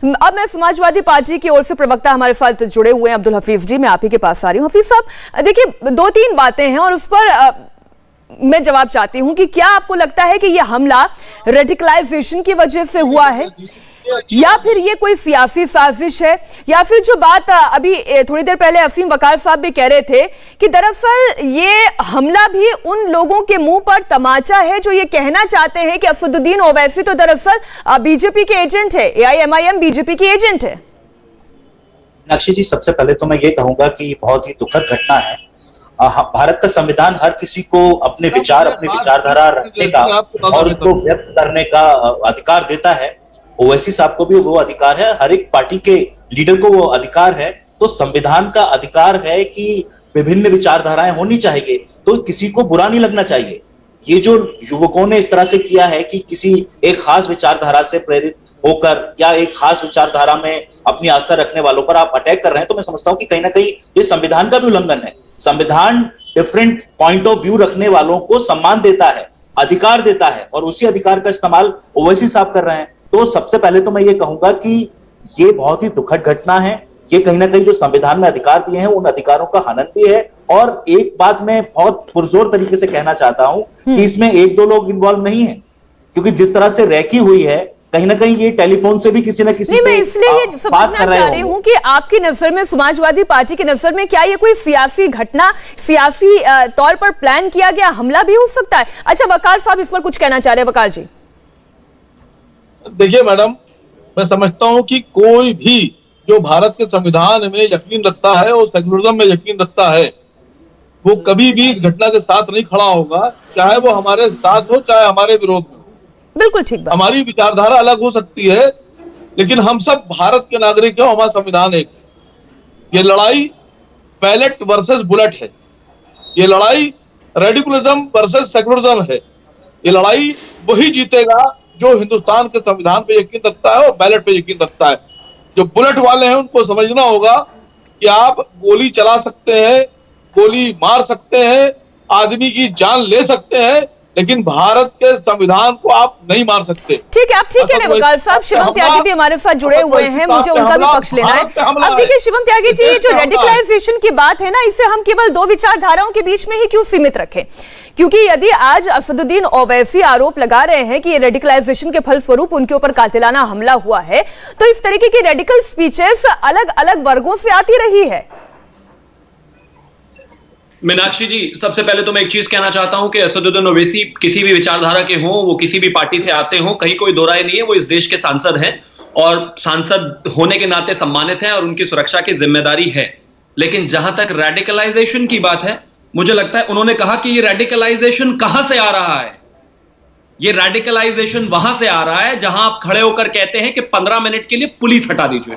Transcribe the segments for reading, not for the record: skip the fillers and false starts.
अब मैं समाजवादी पार्टी की ओर से प्रवक्ता हमारे साथ जुड़े हुए हैं अब्दुल हफीज जी, मैं आप ही के पास आ रही हूँ। हफीज साहब, देखिए 2-3 बातें हैं और उस पर मैं जवाब चाहती हूं कि क्या आपको लगता है कि यह हमला रेडिकलाइजेशन की वजह से हुआ है या फिर ये कोई सियासी साजिश है, या फिर जो बात अभी थोड़ी देर पहले असीम वकार साहब भी कह रहे थे कि दरअसल ये हमला भी उन लोगों के मुंह पर तमाचा है जो ये कहना चाहते हैं कि असदुद्दीन ओवैसी तो दरअसल बीजेपी के एजेंट है, AIMIM बीजेपी की एजेंट है। मीनाक्षी जी, सबसे पहले तो मैं ये कहूंगा कि बहुत ही दुखद घटना है। भारत का संविधान हर किसी को अपने विचार, अपनी विचारधारा रखने का और उसको व्यक्त करने का अधिकार देता है। ओवैसी साहब को भी वो अधिकार है, हर एक पार्टी के लीडर को वो अधिकार है। तो संविधान का अधिकार है कि विभिन्न विचारधाराएं होनी चाहिए, तो किसी को बुरा नहीं लगना चाहिए। ये जो युवकों ने इस तरह से किया है कि किसी एक खास विचारधारा से प्रेरित होकर या एक खास विचारधारा में अपनी आस्था रखने वालों पर आप अटैक कर रहे हैं, तो मैं समझता हूं कि कहीं ना कहीं ये संविधान का भी उल्लंघन है। संविधान डिफरेंट पॉइंट ऑफ व्यू रखने वालों को सम्मान देता है, अधिकार देता है, और उसी अधिकार का इस्तेमाल ओवैसी साहब कर रहे हैं। तो सबसे पहले तो मैं ये कहूंगा कि ये बहुत ही दुखद घटना है। ये कहीं ना कहीं जो संविधान में अधिकार दिए हैं उन अधिकारों का हनन भी है। और एक बात मैं बहुत पुरजोर तरीके से कहना चाहता हूं कि इसमें 1-2 लोग इन्वॉल्व नहीं है, क्योंकि जिस तरह से रैकी हुई है, कहीं ना कहीं ये टेलीफोन से भी किसी न किसी से मैं इसलिए ये समझना चाह रही हूं कि आपकी नजर में, समाजवादी पार्टी की नजर में, क्या ये कोई सियासी घटना, सियासी तौर पर प्लान किया गया हमला भी हो सकता है? अच्छा, वकार साहब इस पर कुछ कहना चाह रहे हैं। वकार जी, देखिए मैडम, मैं समझता हूं कि कोई भी जो भारत के संविधान में यकीन रखता है और सेक्युलरिज्म में यकीन रखता है, वो कभी भी इस घटना के साथ नहीं खड़ा होगा, चाहे वो हमारे साथ हो चाहे हमारे विरोध में। बिल्कुल ठीक बात। हमारी विचारधारा अलग हो सकती है, लेकिन हम सब भारत के नागरिक हैं, हमारा संविधान एक। ये लड़ाई बैलेट वर्सेस बुलेट है, ये लड़ाई रेडिकुलिज्म वर्सेस सेक्युलरिज्म है। ये लड़ाई वही जीतेगा जो हिंदुस्तान के संविधान पे यकीन रखता है और बैलेट पे यकीन रखता है। जो बुलेट वाले हैं उनको समझना होगा कि आप गोली चला सकते हैं, गोली मार सकते हैं, आदमी की जान ले सकते हैं, लेकिन भारत के संविधान को आप नहीं मार सकते। ठीक है, आप ठीक है वकार साहब। शिवम त्यागी भी हमारे साथ जुड़े हुए हैं, मुझे उनका भी पक्ष लेना है। अब देखिए शिवम त्यागी जी, ये जो रेडिकलाइजेशन की बात है ना, इसे हम केवल 2 विचारधाराओं के बीच में ही क्यों सीमित रखें? क्योंकि यदि आज असदुद्दीन ओवैसी आरोप लगा रहे हैं कि ये रेडिकलाइजेशन के फलस्वरूप उनके ऊपर कातिलाना हमला हुआ है, तो इस तरीके की रेडिकल स्पीचेस अलग अलग वर्गों से आती रही है। मीनाक्षी जी, सबसे पहले तो मैं एक चीज कहना चाहता हूं कि असदुद्दीन ओवैसी किसी भी विचारधारा के हों, वो किसी भी पार्टी से आते हों, कहीं कोई दो राय नहीं है। वो इस देश के सांसद हैं और सांसद होने के नाते सम्मानित हैं और उनकी सुरक्षा की जिम्मेदारी है। लेकिन जहां तक रेडिकलाइजेशन की बात है, मुझे लगता है उन्होंने कहा कि ये रेडिकलाइजेशन कहां से आ रहा है। ये रेडिकलाइजेशन वहां से आ रहा है जहां आप खड़े होकर कहते हैं कि 15 मिनट के लिए पुलिस हटा दीजिए।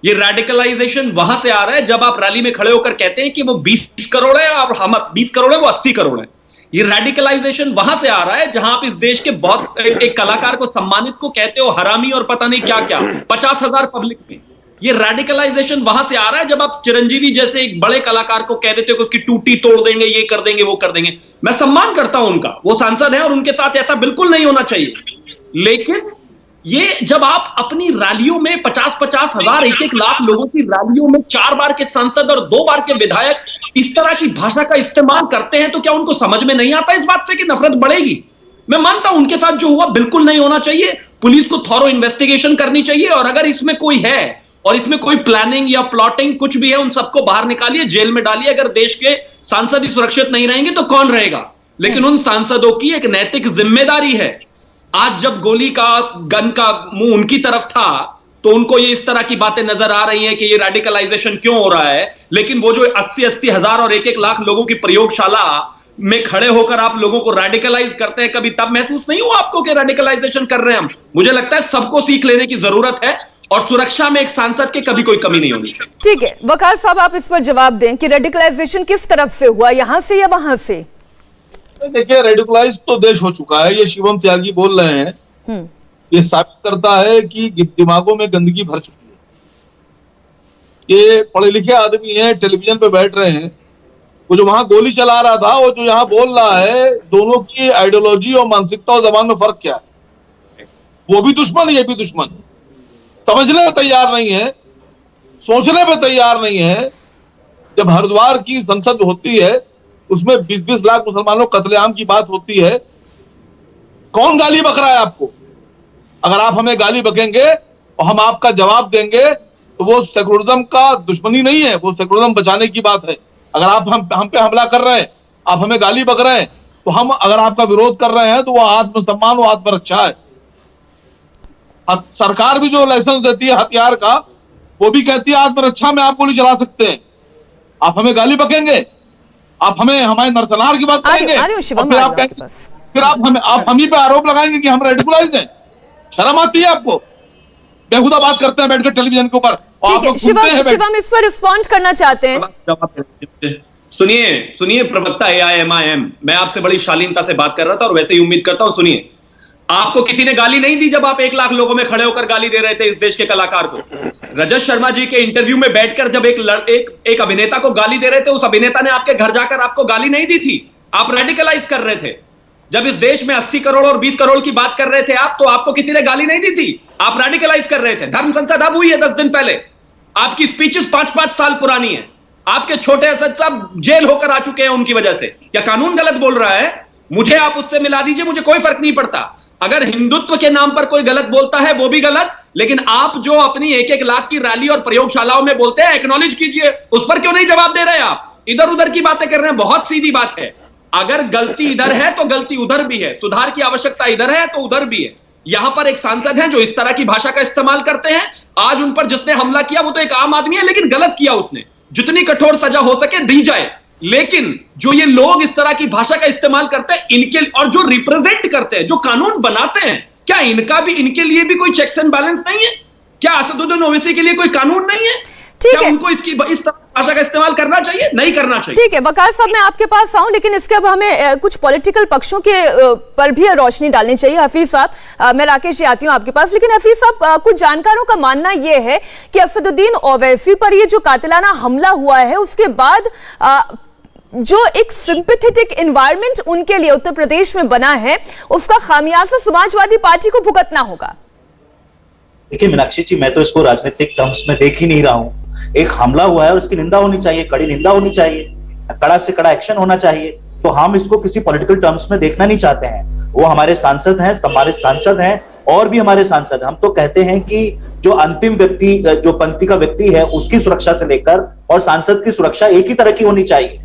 ये रेडिकलाइजेशन वहां से आ रहा है जब आप रैली में खड़े होकर कहते हैं कि वो 20 करोड़ है और हम 20 करोड़ है, वो 80 करोड़ है। ये रेडिकलाइजेशन वहां से आ रहा है जहां आप इस देश के बहुत एक कलाकार को सम्मानित को कहते हो हरामी और पता नहीं क्या क्या, 50,000 पब्लिक में। ये रेडिकलाइजेशन वहां से आ रहा है जब आप चिरंजीवी जैसे एक बड़े कलाकार को कह देते हो कि उसकी टूटी तोड़ देंगे, ये कर देंगे, वो कर देंगे। मैं सम्मान करता हूं उनका, वो सांसद है और उनके साथ ऐसा बिल्कुल नहीं होना चाहिए। लेकिन ये जब आप अपनी रैलियों में 50-50 हजार, 1-1 लाख लोगों की रैलियों में 4 बार के सांसद और 2 बार के विधायक इस तरह की भाषा का इस्तेमाल करते हैं, तो क्या उनको समझ में नहीं आता इस बात से कि नफरत बढ़ेगी? मैं मानता हूं उनके साथ जो हुआ बिल्कुल नहीं होना चाहिए। पुलिस को थॉरो इन्वेस्टिगेशन करनी चाहिए और अगर इसमें कोई है और इसमें कोई प्लानिंग या प्लॉटिंग कुछ भी है, उन सबको बाहर निकालिए, जेल में डालिए। अगर देश के सांसद ही सुरक्षित नहीं रहेंगे तो कौन रहेगा? लेकिन उन सांसदों की एक नैतिक जिम्मेदारी है। आज जब गोली का, गन का मुंह उनकी तरफ था, तो उनको ये इस तरह की बातें नजर आ रही हैं कि ये रेडिकलाइजेशन क्यों हो रहा है। लेकिन वो जो 80-80 हजार और 1-1 लाख लोगों की प्रयोगशाला में खड़े होकर आप लोगों को रेडिकलाइज करते हैं, कभी तब महसूस नहीं हुआ आपको कि रेडिकलाइजेशन कर रहे हैं हम? मुझे लगता है सबको सीख लेने की जरूरत है और सुरक्षा में एक सांसद की कभी कोई कमी नहीं होनी चाहिए। ठीक है, वकार साहब आप इस पर जवाब दें कि रेडिकलाइजेशन किस तरफ से हुआ, यहां से या वहां से? देखिए, रेडिकलाइज तो देश हो चुका है, ये शिवम त्यागी बोल रहे हैं। ये साबित करता है कि दिमागों में गंदगी भर चुकी है। ये पढ़े लिखे आदमी हैं, टेलीविजन पे बैठ रहे हैं। वो जो वहां गोली चला रहा था, वो जो यहाँ बोल रहा है, दोनों की आइडियोलॉजी और मानसिकता और जबान में फर्क क्या है? वो भी दुश्मन, ये भी दुश्मन। समझने में तैयार नहीं है, सोचने में तैयार नहीं है। जब हरिद्वार की संसद होती है, उसमें 20-20 लाख मुसलमानों कत्लेआम की बात होती है, कौन गाली बक रहा है आपको? अगर आप हमें गाली बकेंगे और हम आपका जवाब देंगे तो वो सेकुलरिज्म का दुश्मनी नहीं है, वो सेकुलरिज्म बचाने की बात है। अगर आप हम पे हमला कर रहे हैं, आप हमें गाली बक रहे हैं, तो हम अगर आपका विरोध कर रहे हैं तो वो आत्मसम्मान, वो आत्मरक्षा है। सरकार भी जो लाइसेंस देती है हथियार का, वो भी कहती है आत्मरक्षा में आप गोली चला सकते हैं। आप हमें गाली बकेंगे, आप हमें हमारे नरसंहार की बात करेंगे, और फिर आप हम ही पे आरोप लगाएंगे कि हम रेडिकुलाइज हैं। शर्म आती है आपको? बेहुदा बात करते हैं बैठकर टेलीविजन के ऊपर। ठीक है, शिवम इस पर रिस्पॉन्ड करना चाहते हैं। सुनिए प्रवक्ता AIMIM, मैं आपसे बड़ी शालीनता से बात कर रहा था और वैसे ही उम्मीद करता हूं। सुनिए, आपको किसी ने गाली नहीं दी जब आप 1 लाख लोगों में खड़े होकर गाली दे रहे थे इस देश के कलाकार को? रजत शर्मा जी के इंटरव्यू में बैठकर जब एक अभिनेता को गाली दे रहे थे, उस अभिनेता ने आपके घर जाकर आपको गाली नहीं दी थी। आप रेडिकलाइज कर रहे थे। जब इस देश में 80 करोड़ और 20 करोड़ की बात कर रहे थे आप, तो आपको किसी ने गाली नहीं दी थी। आप रेडिकलाइज कर रहे थे। धर्म संसद अब हुई है 10 दिन पहले। आपकी स्पीचेस 5-5 साल पुरानी है। आपके छोटे असद साहब जेल होकर आ चुके हैं उनकी वजह से। क्या कानून गलत बोल रहा है? मुझे आप उससे मिला दीजिए, मुझे कोई फर्क नहीं पड़ता। अगर हिंदुत्व के नाम पर कोई गलत बोलता है वो भी गलत, लेकिन आप जो अपनी 1-1 लाख की रैली और प्रयोगशालाओं में बोलते हैं, एक्नॉलेज कीजिए। उस पर क्यों नहीं जवाब दे रहे आप? इधर उधर की बातें कर रहे हैं। बहुत सीधी बात है, अगर गलती इधर है तो गलती उधर भी है, सुधार की आवश्यकता इधर है तो उधर भी है। यहां पर एक सांसद हैं जो इस तरह की भाषा का इस्तेमाल करते हैं। आज उन पर जिसने हमला किया वो तो एक आम आदमी है, लेकिन गलत किया उसने। जितनी कठोर सजा हो सके दी जाए, लेकिन जो ये लोग इस तरह की भाषा का इस्तेमाल करते हैं इनके, और जो रिप्रेजेंट करते हैं, जो कानून बनाते हैं, क्या इनके लिए भी कोई चेक्स एंड बैलेंस नहीं है? क्या असदुद्दीन ओवैसी के लिए कोई कानून नहीं है? ठीक है, उनको इस तरह भाषा का इस्तेमाल करना चाहिए? नहीं करना चाहिए। ठीक है वकार साहब, मैं आपके पास आऊं, लेकिन इसके अब हमें कुछ पॉलिटिकल पक्षों के पर भी रोशनी डालनी चाहिए। हफीज साहब, मैं राकेश जी आती हूं आपके पास, लेकिन हफीज साहब, कुछ जानकारों का मानना यह है कि असदुद्दीन ओवैसी पर यह जो कातिलाना हमला हुआ है, उसके बाद जो एक सिंपैथेटिक एनवायरनमेंट उनके लिए उत्तर प्रदेश में बना है, उसका खामियाजा समाजवादी पार्टी को भुगतना होगा। देखिए मीनाक्षी जी, मैं तो इसको राजनीतिक टर्म्स में देख ही नहीं रहा हूं। एक हमला हुआ है और उसकी निंदा होनी चाहिए, कड़ी निंदा होनी चाहिए, कड़ा से कड़ा एक्शन होना चाहिए। तो हम इसको किसी पॉलिटिकल टर्म्स में देखना नहीं चाहते हैं। वो हमारे सांसद हैं, सम्मानित सांसद हैं, और भी हमारे सांसद। हम तो कहते हैं कि जो अंतिम व्यक्ति, जो पंक्ति का व्यक्ति है, उसकी सुरक्षा से लेकर और सांसद की सुरक्षा एक ही तरह की होनी चाहिए।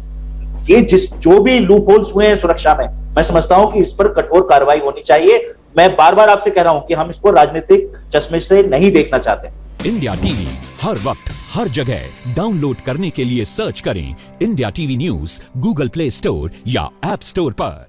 ये जो भी लूप होल्स हुए हैं सुरक्षा में, मैं समझता हूं कि इस पर कठोर कार्रवाई होनी चाहिए। मैं बार बार आपसे कह रहा हूं कि हम इसको राजनीतिक चश्मे से नहीं देखना चाहते। इंडिया टीवी हर वक्त हर जगह डाउनलोड करने के लिए सर्च करें India TV news Google play store या ऐप स्टोर पर।